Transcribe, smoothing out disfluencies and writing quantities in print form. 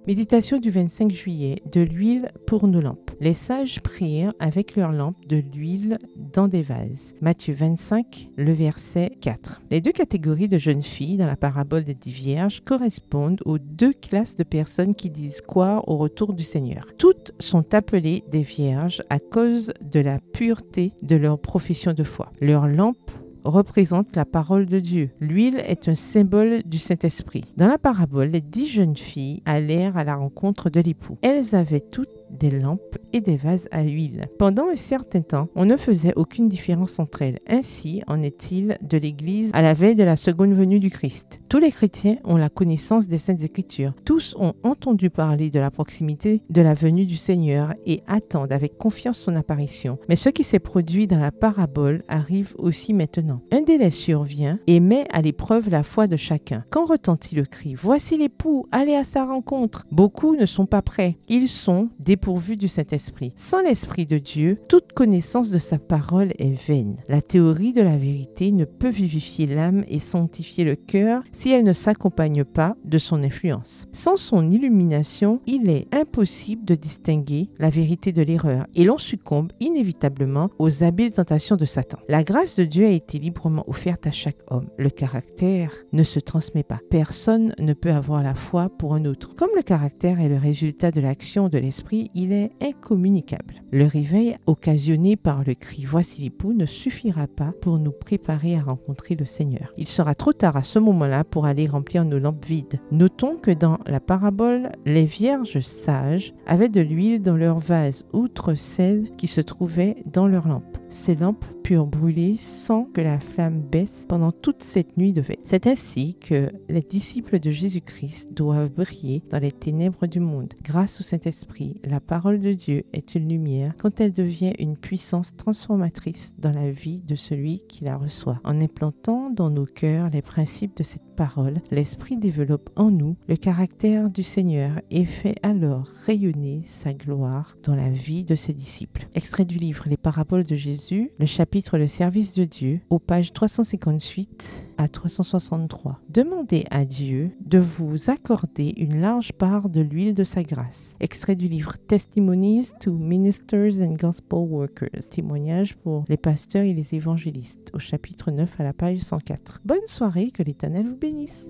Méditation du 25 juillet, de l'huile pour nos lampes. Les sages prirent avec leurs lampes de l'huile dans des vases. Matthieu 25, le verset 4. Les deux catégories de jeunes filles dans la parabole des 10 vierges correspondent aux deux classes de personnes qui disent croire au retour du Seigneur. Toutes sont appelées des vierges à cause de la pureté de leur profession de foi. Leurs lampes représente la parole de Dieu. L'huile est un symbole du Saint-Esprit. Dans la parabole, les 10 jeunes filles allèrent à la rencontre de l'époux. Elles avaient toutes des lampes et des vases à huile. Pendant un certain temps, on ne faisait aucune différence entre elles. Ainsi en est-il de l'Église à la veille de la seconde venue du Christ. Tous les chrétiens ont la connaissance des Saintes Écritures. Tous ont entendu parler de la proximité de la venue du Seigneur et attendent avec confiance son apparition. Mais ce qui s'est produit dans la parabole arrive aussi maintenant. Un délai survient et met à l'épreuve la foi de chacun. Quand retentit le cri « Voici l'époux, allez à sa rencontre !» Beaucoup ne sont pas prêts. Ils sont dépourvus du Saint-Esprit. Sans l'Esprit de Dieu, toute connaissance de sa parole est vaine. La théorie de la vérité ne peut vivifier l'âme et sanctifier le cœur si elle ne s'accompagne pas de son influence. Sans son illumination, il est impossible de distinguer la vérité de l'erreur et l'on succombe inévitablement aux habiles tentations de Satan. La grâce de Dieu a été librement offerte à chaque homme. Le caractère ne se transmet pas. Personne ne peut avoir la foi pour un autre. Comme le caractère est le résultat de l'action de l'esprit, il est incommunicable. Le réveil occasionné par le cri « Voici l'époux » ne suffira pas pour nous préparer à rencontrer le Seigneur. Il sera trop tard à ce moment-là pour aller remplir nos lampes vides. Notons que dans la parabole, les vierges sages avaient de l'huile dans leurs vases, outre celle qui se trouvait dans leurs lampes. Ces lampes purent brûler sans que la flamme baisse pendant toute cette nuit de veille. C'est ainsi que les disciples de Jésus-Christ doivent briller dans les ténèbres du monde. Grâce au Saint-Esprit, la parole de Dieu est une lumière quand elle devient une puissance transformatrice dans la vie de celui qui la reçoit. En implantant dans nos cœurs les principes de cette parole, l'Esprit développe en nous le caractère du Seigneur et fait alors rayonner sa gloire dans la vie de ses disciples. Extrait du livre Les paraboles de Jésus, le chapitre Le service de Dieu, aux pages 358 à 363. Demandez à Dieu de vous accorder une large part de l'huile de sa grâce. Extrait du livre Testimonies to Ministers and Gospel Workers, témoignages pour les pasteurs et les évangélistes, au chapitre 9 à la page 104. Bonne soirée, que l'Éternel vous bénisse.